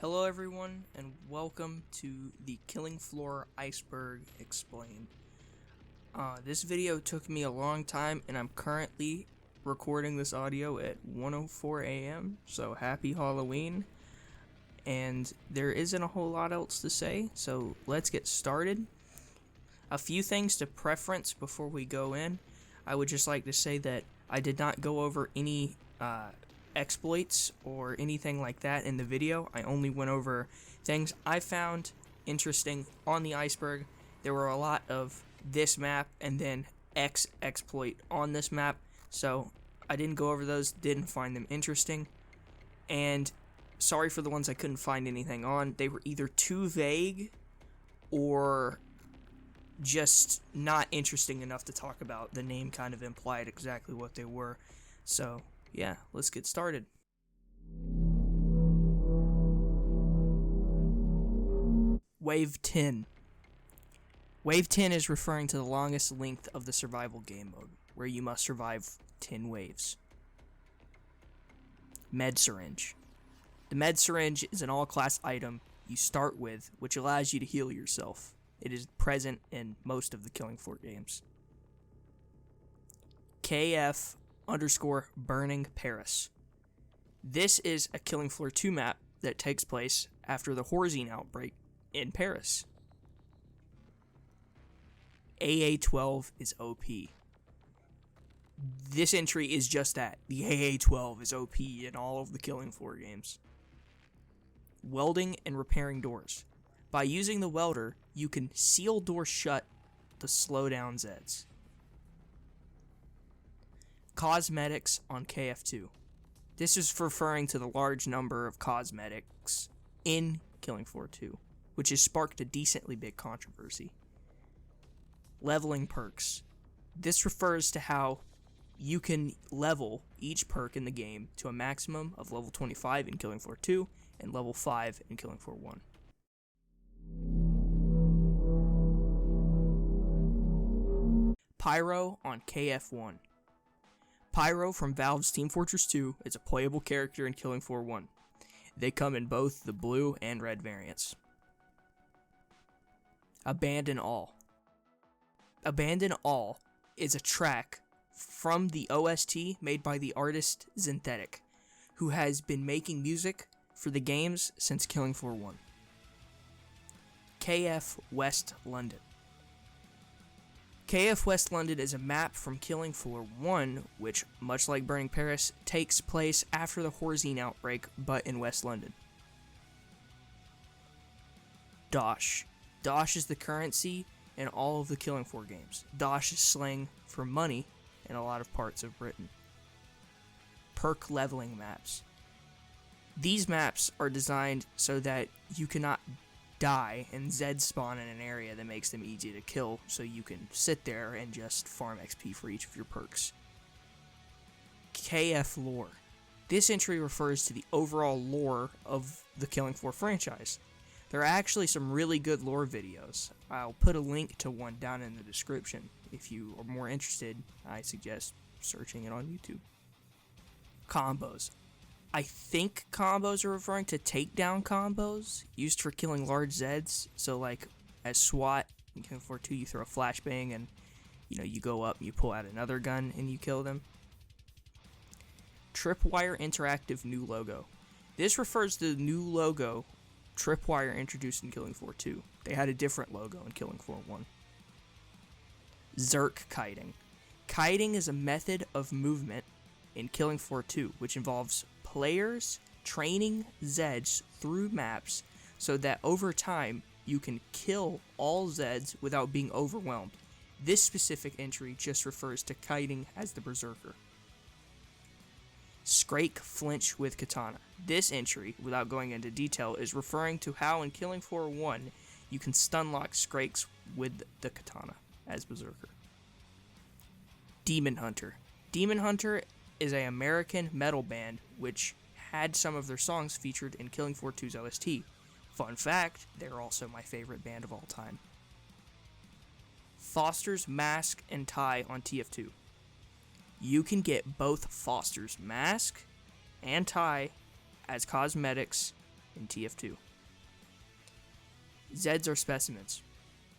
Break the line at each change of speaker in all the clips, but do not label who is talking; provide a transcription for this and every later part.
Hello everyone, and welcome to the Killing Floor Iceberg Explained. This video took me a long time, and I'm currently recording this audio at 1:04 a.m., so happy Halloween. And there isn't a whole lot else to say, so let's get started. A few things to preference before we go in. I would just like to say that I did not go over any exploits or anything like that in the video. I only went over things I found interesting on the iceberg. There were a lot of this map and then X exploit on this map, so I didn't go over those, didn't find them interesting, and sorry for the ones I couldn't find anything on. They were either too vague or just not interesting enough to talk about. The name kind of implied exactly what they were. So yeah, let's get started. Wave 10. Wave 10 is referring to the longest length of the survival game mode, where you must survive 10 waves. Med Syringe. The Med Syringe is an all-class item you start with, which allows you to heal yourself. It is present in most of the Killing Floor games. KF_Burning Paris. This is a Killing Floor 2 map that takes place after the Horzine outbreak in Paris. AA-12 is OP. This entry is just that. The AA-12 is OP in all of the Killing Floor games. Welding and repairing doors. By using the welder, you can seal doors shut to slow down Zeds. Cosmetics on KF2. This is referring to the large number of cosmetics in Killing Floor 2, which has sparked a decently big controversy. Leveling perks. This refers to how you can level each perk in the game to a maximum of level 25 in Killing Floor 2 and level 5 in Killing Floor 1. Pyro on KF1. Pyro from Valve's Team Fortress 2 is a playable character in Killing Floor 1. They come in both the blue and red variants. Abandon All. Abandon All is a track from the OST made by the artist Synthetic, who has been making music for the games since Killing Floor 1. KF West London. KF West London is a map from Killing Floor 1, which, much like Burning Paris, takes place after the Horzine outbreak, but in West London. Dosh. Dosh is the currency in all of the Killing Floor games. Dosh is slang for money in a lot of parts of Britain. Perk leveling maps. These maps are designed so that you cannot die and Zeds spawn in an area that makes them easy to kill, so you can sit there and just farm XP for each of your perks. KF lore. This entry refers to the overall lore of the Killing Floor franchise. There are actually some really good lore videos. I'll put a link to one down in the description. If you are more interested, I suggest searching it on YouTube. Combos. I think combos are referring to takedown combos used for killing large Zeds. So like as SWAT in Killing Floor 2, you throw a flashbang and you go up and you pull out another gun and you kill them. Tripwire Interactive new logo. This refers to the new logo Tripwire introduced in Killing Floor 2. They had a different logo in Killing Floor 1. Zerk kiting. Kiting is a method of movement in Killing Floor 2, which involves players training Zeds through maps so that over time you can kill all Zeds without being overwhelmed. This specific entry just refers to kiting as the berserker. Scrake flinch with katana. This entry, without going into detail, is referring to how in Killing Floor 1 you can stunlock Scrakes with the katana as berserker. Demon Hunter. Demon Hunter is an American metal band which had some of their songs featured in Killing Floor 2's OST. Fun fact, they're also my favorite band of all time. Foster's mask and tie on TF2. You can get both Foster's mask and tie as cosmetics in TF2. Zeds are specimens.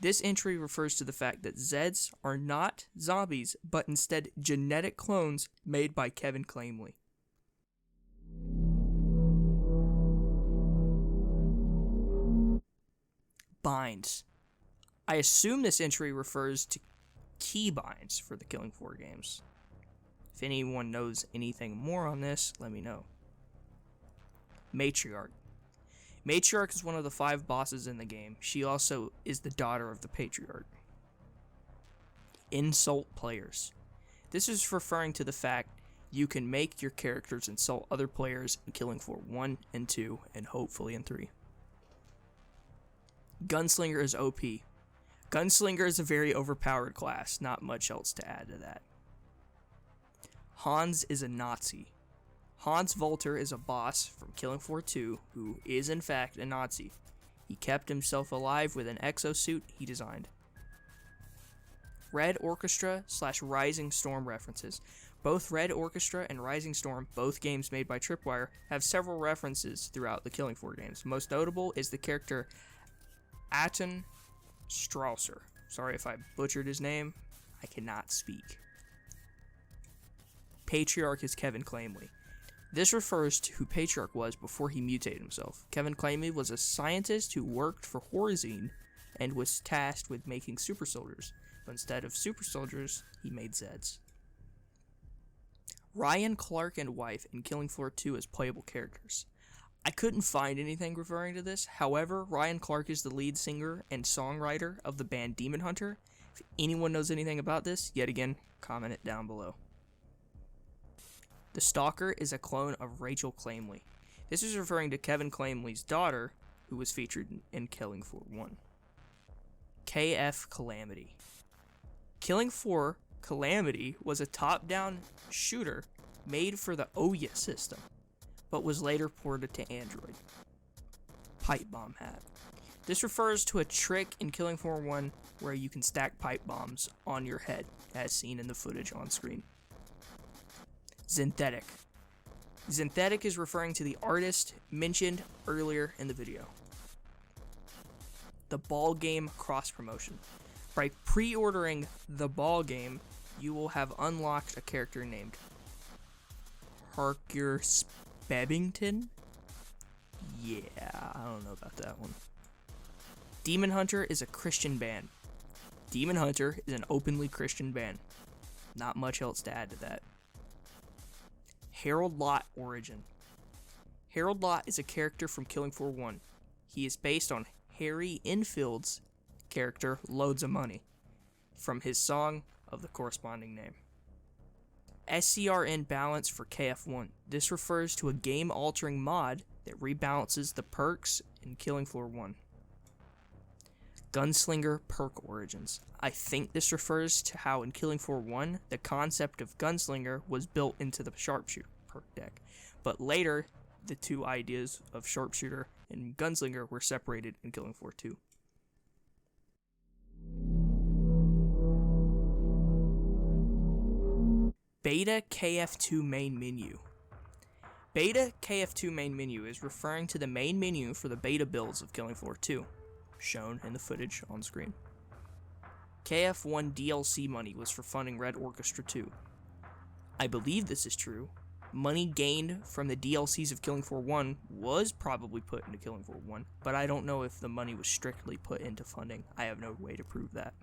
This entry refers to the fact that Zeds are not zombies, but instead genetic clones made by Kevin Clamley. Binds. I assume this entry refers to keybinds for the Killing Floor games. If anyone knows anything more on this, let me know. Matriarch. Matriarch is one of the 5 bosses in the game. She also is the daughter of the Patriarch. Insult players. This is referring to the fact you can make your characters insult other players in Killing Floor 1 and 2, and hopefully in 3. Gunslinger is OP. Gunslinger is a very overpowered class, not much else to add to that. Hans is a Nazi. Hans Volter is a boss from Killing Floor 2 who is in fact a Nazi. He kept himself alive with an exosuit he designed. Red Orchestra / Rising Storm references. Both Red Orchestra and Rising Storm, both games made by Tripwire, have several references throughout the Killing Floor games. Most notable is the character Aton Strausser. Sorry if I butchered his name. I cannot speak. Patriarch is Kevin Clamley. This refers to who Patriarch was before he mutated himself. Kevin Clamley was a scientist who worked for Horizon and was tasked with making super soldiers, but instead of super soldiers, he made Zeds. Ryan Clark and wife in Killing Floor 2 as playable characters. I couldn't find anything referring to this. However, Ryan Clark is the lead singer and songwriter of the band Demon Hunter. If anyone knows anything about this, yet again, comment it down below. The Stalker is a clone of Rachel Clamley. This is referring to Kevin Clamley's daughter, who was featured in Killing Floor 1. KF Calamity. Killing Floor Calamity was a top-down shooter made for the Ouya system, but was later ported to Android. Pipe Bomb Hat. This refers to a trick in Killing Floor 1 where you can stack pipe bombs on your head, as seen in the footage on screen. Synthetic. Synthetic is referring to the artist mentioned earlier in the video. The Ball Game Cross Promotion. By pre-ordering the Ball Game, you will have unlocked a character named Harker Spebbington? Yeah, I don't know about that one. Demon Hunter is a Christian band. Demon Hunter is an openly Christian band. Not much else to add to that. Harold Lott origin. Harold Lott is a character from Killing Floor 1. He is based on Harry Enfield's character Loads of Money, from his song of the corresponding name. SCRN balance for KF1. This refers to a game-altering mod that rebalances the perks in Killing Floor 1. Gunslinger perk origins. I think this refers to how in Killing Floor 1, the concept of Gunslinger was built into the Sharpshooter perk deck, but later, the two ideas of Sharpshooter and Gunslinger were separated in Killing Floor 2. Beta KF2 main menu. Beta KF2 main menu is referring to the main menu for the beta builds of Killing Floor 2, shown in the footage on screen. KF1 DLC money was for funding Red Orchestra 2. I believe this is true. Money gained from the DLCs of Killing Floor 1 was probably put into Killing Floor 1, but I don't know if the money was strictly put into funding. I have no way to prove that.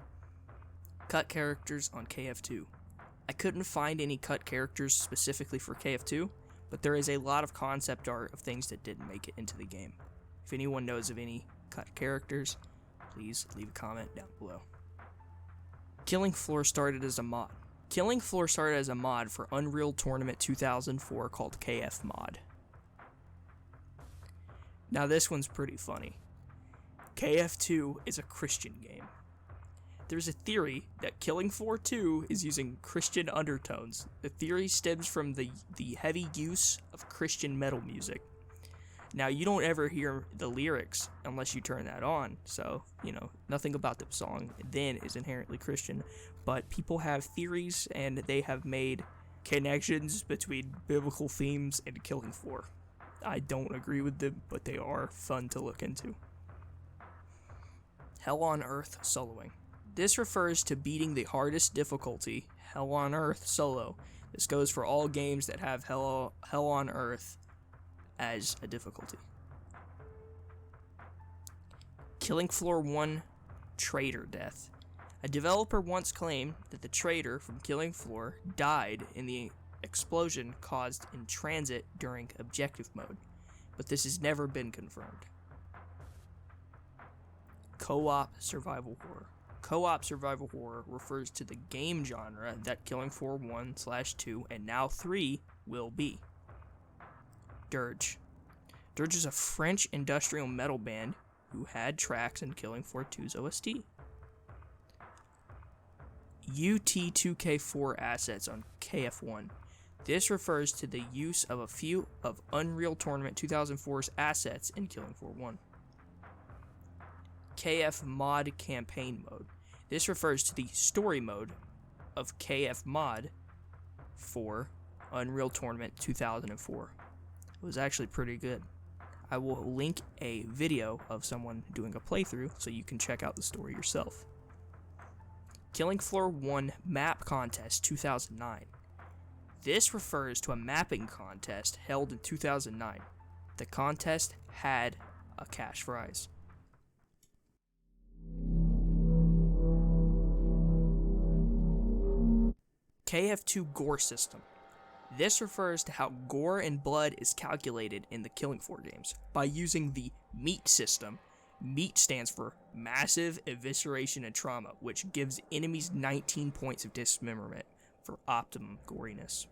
Cut characters on KF2. I couldn't find any cut characters specifically for KF2, but there is a lot of concept art of things that didn't make it into the game. If anyone knows of any cut characters, please leave a comment down below. Killing Floor started as a mod. Killing Floor started as a mod for Unreal Tournament 2004 called KF Mod. Now this one's pretty funny. KF2 is a Christian game. There's a theory that Killing Floor 2 is using Christian undertones. The theory stems from the heavy use of Christian metal music. Now, you don't ever hear the lyrics unless you turn that on, so, nothing about the song then is inherently Christian, but people have theories and they have made connections between biblical themes and Killing Floor. I don't agree with them, but they are fun to look into. Hell on Earth soloing. This refers to beating the hardest difficulty, Hell on Earth solo. This goes for all games that have Hell on Earth as a difficulty. Killing Floor 1 Traitor Death. A developer once claimed that the traitor from Killing Floor died in the explosion caused in transit during objective mode, but this has never been confirmed. Co-op survival horror. Co-op survival horror refers to the game genre that Killing Floor 1/2 and now 3 will be. Dirge. Dirge is a French industrial metal band who had tracks in Killing Floor 2's OST. UT2K4 assets on KF1. This refers to the use of a few of Unreal Tournament 2004's assets in Killing Floor 1. KF Mod Campaign Mode. This refers to the story mode of KF Mod for Unreal Tournament 2004. It was actually pretty good. I will link a video of someone doing a playthrough so you can check out the story yourself. Killing Floor 1 Map Contest 2009. This refers to a mapping contest held in 2009. The contest had a cash prize. KF2 Gore System. This refers to how gore and blood is calculated in the Killing Floor games by using the MEAT system. MEAT stands for Massive Evisceration and Trauma, which gives enemies 19 points of dismemberment for optimum goriness.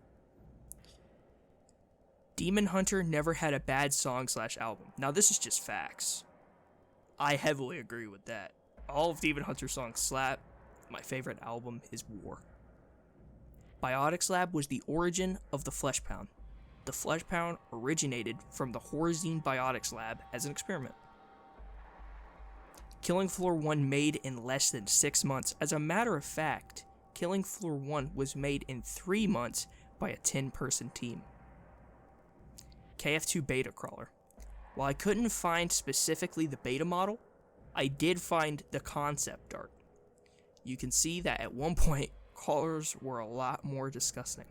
Demon Hunter never had a bad song/album. Now this is just facts. I heavily agree with that. All of Demon Hunter's songs slap. My favorite album is War. Biotics Lab was the origin of the Flesh Pound. The Flesh Pound originated from the Horzine Biotics Lab as an experiment. Killing Floor 1 made in less than 6 months. As a matter of fact, Killing Floor 1 was made in 3 months by a 10-person team. KF2 Beta Crawler. While I couldn't find specifically the beta model, I did find the concept art. You can see that at one point, crawlers were a lot more disgusting.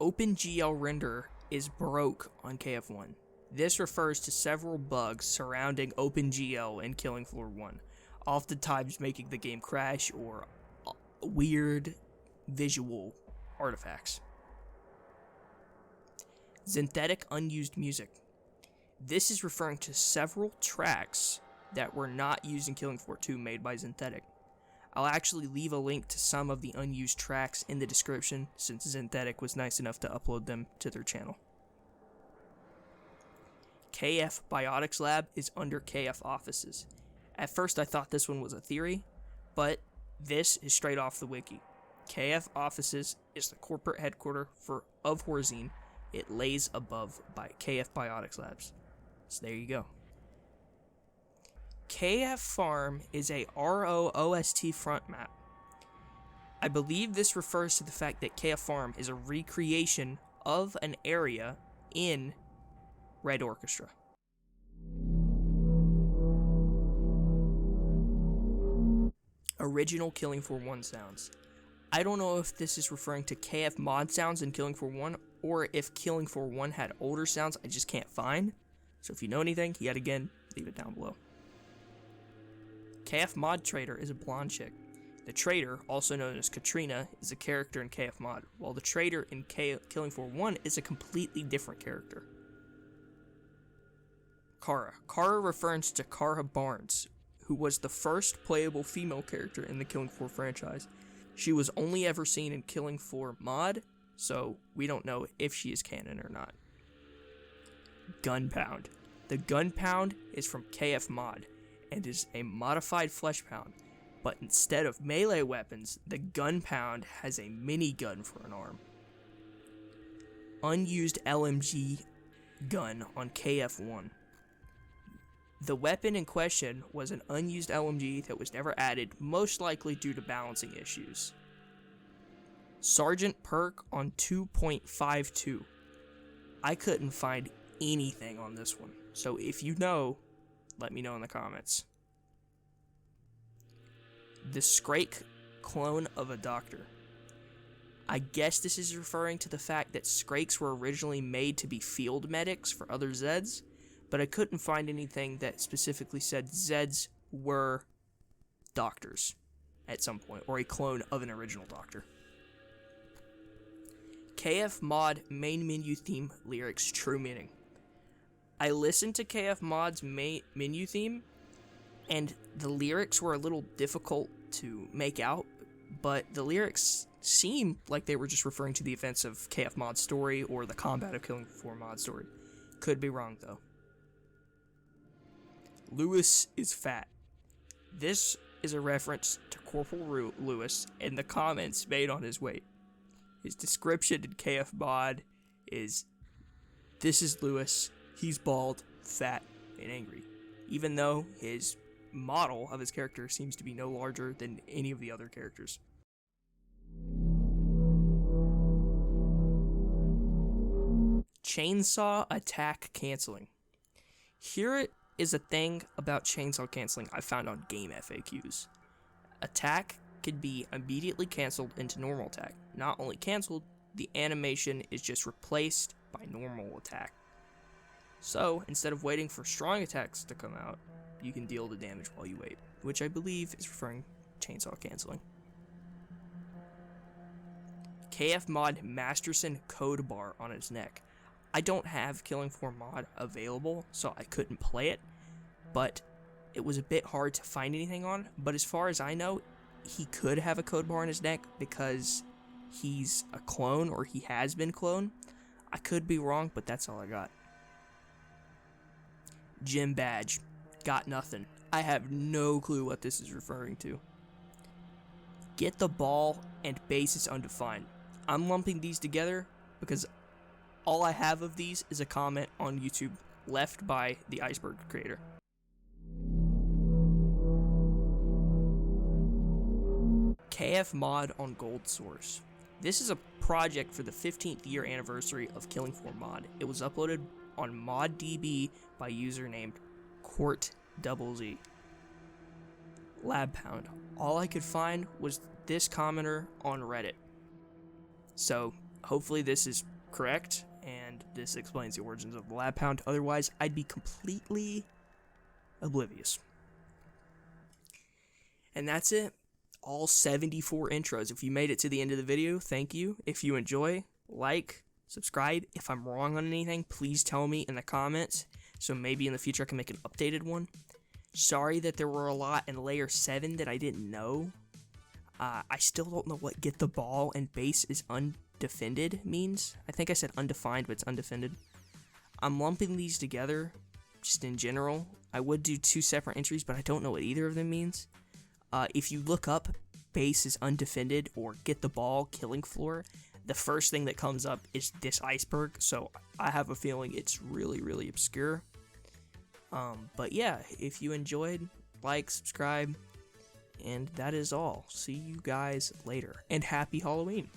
OpenGL Renderer is broke on KF1. This refers to several bugs surrounding OpenGL in Killing Floor 1, oftentimes making the game crash or weird visual artifacts. Synthetic unused music. This is referring to several tracks that were not used in Killing Floor 2 made by Synthetic. I'll actually leave a link to some of the unused tracks in the description since Synthetic was nice enough to upload them to their channel. KF Biotics Lab is under KF Offices. At first I thought this one was a theory, but this is straight off the wiki. KF Offices is the corporate headquarters of Horzine. It lays above by KF Biotics Labs. So there you go. KF Farm is a ROOST front map. I believe this refers to the fact that KF Farm is a recreation of an area in Red Orchestra. Original Killing Floor 1 sounds. I don't know if this is referring to KF mod sounds in Killing Floor 1 or if Killing Floor 1 had older sounds I just can't find. So if you know anything, yet again, leave it down below. KF Mod Trader is a blonde chick. The Trader, also known as Katrina, is a character in KF Mod, while the Trader in Killing Floor 1 is a completely different character. Kara. Kara refers to Kara Barnes, who was the first playable female character in the Killing Floor franchise. She was only ever seen in Killing Floor Mod, so we don't know if she is canon or not. Gun Pound. The Gun Pound is from KF Mod and is a modified Flesh Pound, but instead of melee weapons, the Gun Pound has a minigun for an arm. Unused LMG gun on KF1. The weapon in question was an unused LMG that was never added, most likely due to balancing issues. Sergeant Perk on 2.52. I couldn't find anything on this one. So if you know, let me know in the comments. The Scrake clone of a doctor. I guess this is referring to the fact that Skrakes were originally made to be field medics for other Zeds, but I couldn't find anything that specifically said Zeds were doctors at some point, or a clone of an original doctor. KF Mod main menu theme lyrics true meaning. I listened to KF Mod's main menu theme, and the lyrics were a little difficult to make out, but the lyrics seem like they were just referring to the events of KF Mod's story or the combat of Killing Floor Mod's story. Could be wrong, though. Lewis is fat. This is a reference to Corporal Lewis and the comments made on his weight. His description in KF Mod is, "This is Lewis. He's bald, fat, and angry." Even though his model of his character seems to be no larger than any of the other characters. Chainsaw attack canceling. Here is a thing about chainsaw canceling I found on game FAQs. Attack could be immediately canceled into normal attack. Not only canceled, the animation is just replaced by normal attack. So, instead of waiting for strong attacks to come out, you can deal the damage while you wait, which I believe is referring to chainsaw canceling. KF Mod Masterson code bar on his neck. I don't have Killing Floor Mod available, so I couldn't play it, but it was a bit hard to find anything on. But as far as I know, he could have a code bar on his neck because he's a clone, or he has been cloned. I could be wrong, but that's all I got. Gym badge. Got nothing. I have no clue what this is referring to. Get the ball and base is undefined. I'm lumping these together because all I have of these is a comment on YouTube left by the Iceberg creator. KF Mod on Gold Source. This is a project for the 15th year anniversary of Killing Floor Mod. It was uploaded on ModDB by a user named CourtZZ. Lab Pound. All I could find was this commenter on Reddit. So hopefully this is correct, and this explains the origins of the Lab Pound. Otherwise, I'd be completely oblivious. And that's it. All 74 intros. If you made it to the end of the video, thank you. If you enjoy, like, subscribe. If I'm wrong on anything, please tell me in the comments, so maybe in the future I can make an updated one. Sorry that there were a lot in Layer 7 that I didn't know. I still don't know what get the ball and base is undefended means. I think I said undefined, but it's undefended. I'm lumping these together, just in general. I would do 2 separate entries, but I don't know what either of them means. If you look up base is undefended or get the ball killing floor, the first thing that comes up is this Iceberg, so I have a feeling it's really, really obscure. But yeah, if you enjoyed, like, subscribe, and that is all. See you guys later, and happy Halloween!